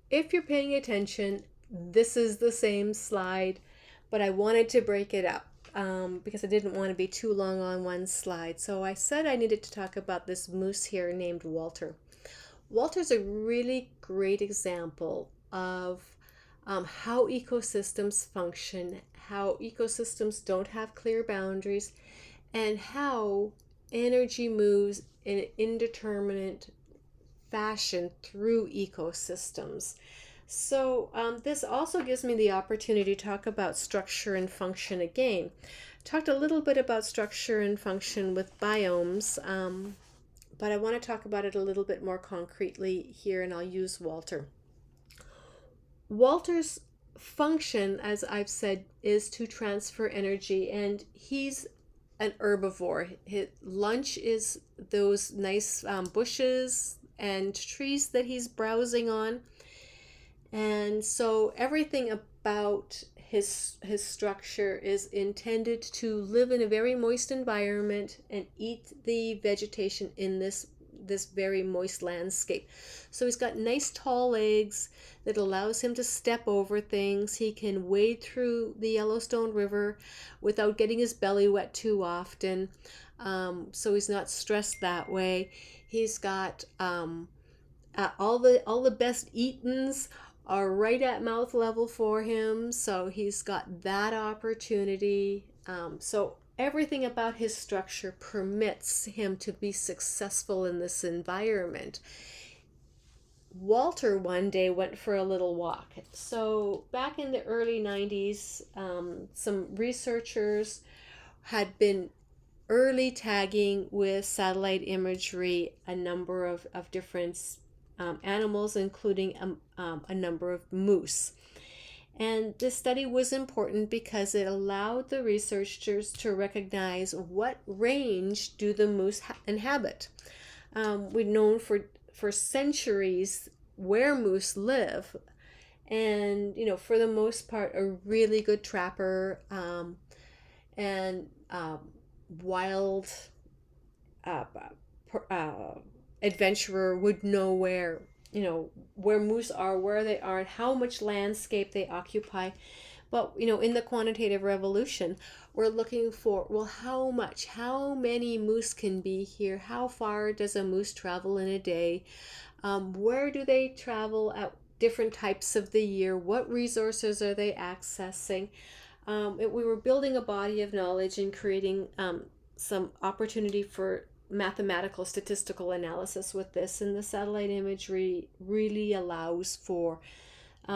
if you're paying attention, this is the same slide, but I wanted to break it up because I didn't want to be too long on one slide. So I said I needed to talk about this moose here named Walter. Walter's a really great example of how ecosystems function, how ecosystems don't have clear boundaries, and how energy moves in an indeterminate fashion through ecosystems. So, this also gives me the opportunity to talk about structure and function again. Talked a little bit about structure and function with biomes, but I want to talk about it a little bit more concretely here, and I'll use Walter. Walter's function, as I've said, is to transfer energy, and he's an herbivore. His lunch is those nice bushes and trees that he's browsing on. And so everything about his structure is intended to live in a very moist environment and eat the vegetation in this very moist landscape. So he's got nice tall legs that allows him to step over things. He can wade through the Yellowstone River without getting his belly wet too often. So he's not stressed that way. He's got all the best eatens are right at mouth level for him, so he's got that opportunity. So everything about his structure permits him to be successful in this environment. Walter one day went for a little walk. So back in the early 90s, some researchers had been early tagging with satellite imagery a number of different animals, including a number of moose. And this study was important because it allowed the researchers to recognize what range do the moose inhabit. We've known for centuries where moose live, and for the most part, a really good trapper and wild uh, uh, adventurer would know where moose are, where they are, and how much landscape they occupy. But in the quantitative revolution, we're looking for, well, how many moose can be here? How far does a moose travel in a day? Where do they travel at different types of the year? What resources are they accessing? We were building a body of knowledge and creating some opportunity for mathematical statistical analysis with this, and the satellite imagery really allows for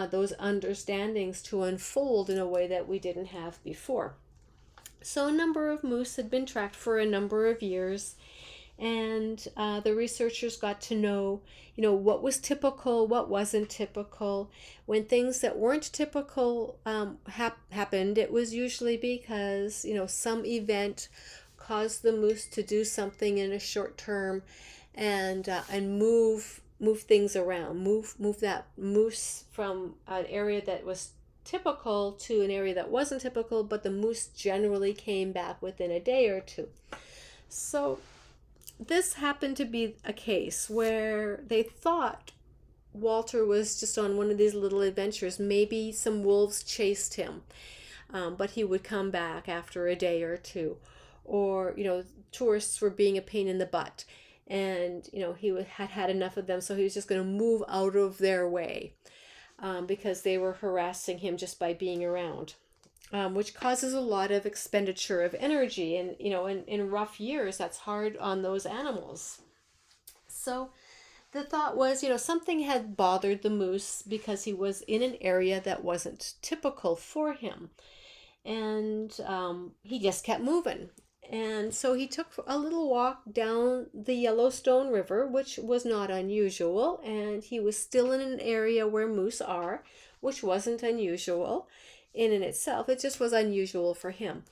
those understandings to unfold in a way that we didn't have before. So a number of moose had been tracked for a number of years, and the researchers got to know, what was typical, what wasn't typical. When things that weren't typical happened, it was usually because, some event caused the moose to do something in a short term, and move things around, move that moose from an area that was typical to an area that wasn't typical, but the moose generally came back within a day or two. So this happened to be a case where they thought Walter was just on one of these little adventures. Maybe some wolves chased him, but he would come back after a day or two. Or, tourists were being a pain in the butt, and, he had enough of them, so he was just going to move out of their way because they were harassing him just by being around. Which causes a lot of expenditure of energy, and in rough years that's hard on those animals. So the thought was, something had bothered the moose because he was in an area that wasn't typical for him, and he just kept moving. And so he took a little walk down the Yellowstone River, which was not unusual, and he was still in an area where moose are, which wasn't unusual in and itself. It just was unusual for him.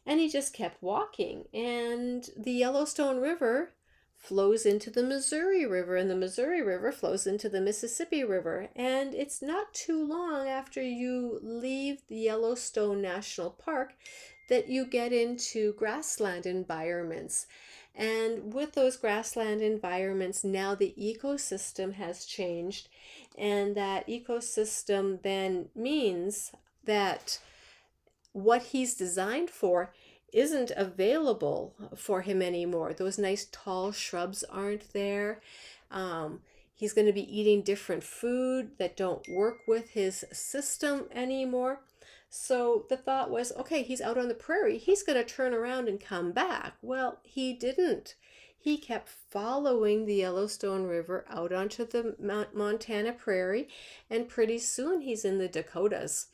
And he just kept walking, and the Yellowstone River flows into the Missouri River, and the Missouri River flows into the Mississippi River. And it's not too long after you leave the Yellowstone National Park that you get into grassland environments. And with those grassland environments, now the ecosystem has changed, and that ecosystem then means that what he's designed for isn't available for him anymore. Those nice tall shrubs aren't there. He's going to be eating different food that don't work with his system anymore. So the thought was, okay, he's out on the prairie. He's going to turn around and come back. Well, he didn't. He kept following the Yellowstone River out onto the Montana prairie, and pretty soon he's in the Dakotas,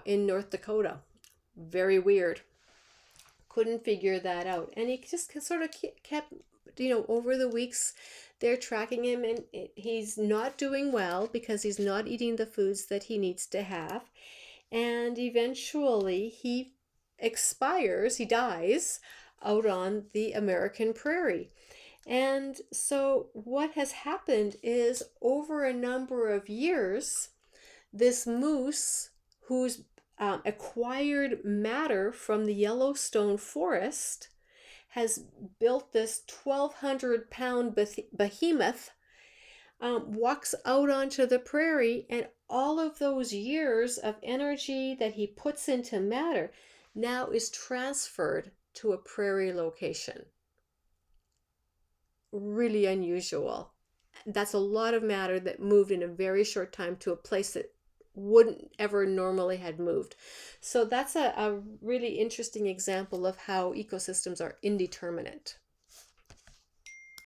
in North Dakota. Very weird. Couldn't figure that out. And he just sort of kept, over the weeks, they're tracking him, and he's not doing well because he's not eating the foods that he needs to have. And eventually he expires, he dies out on the American prairie. And so what has happened is, over a number of years, this moose, who's acquired matter from the Yellowstone forest, has built this 1,200-pound behemoth, walks out onto the prairie, and all of those years of energy that he puts into matter now is transferred to a prairie location. Really unusual. That's a lot of matter that moved in a very short time to a place that wouldn't ever normally had moved. So that's a really interesting example of how ecosystems are indeterminate.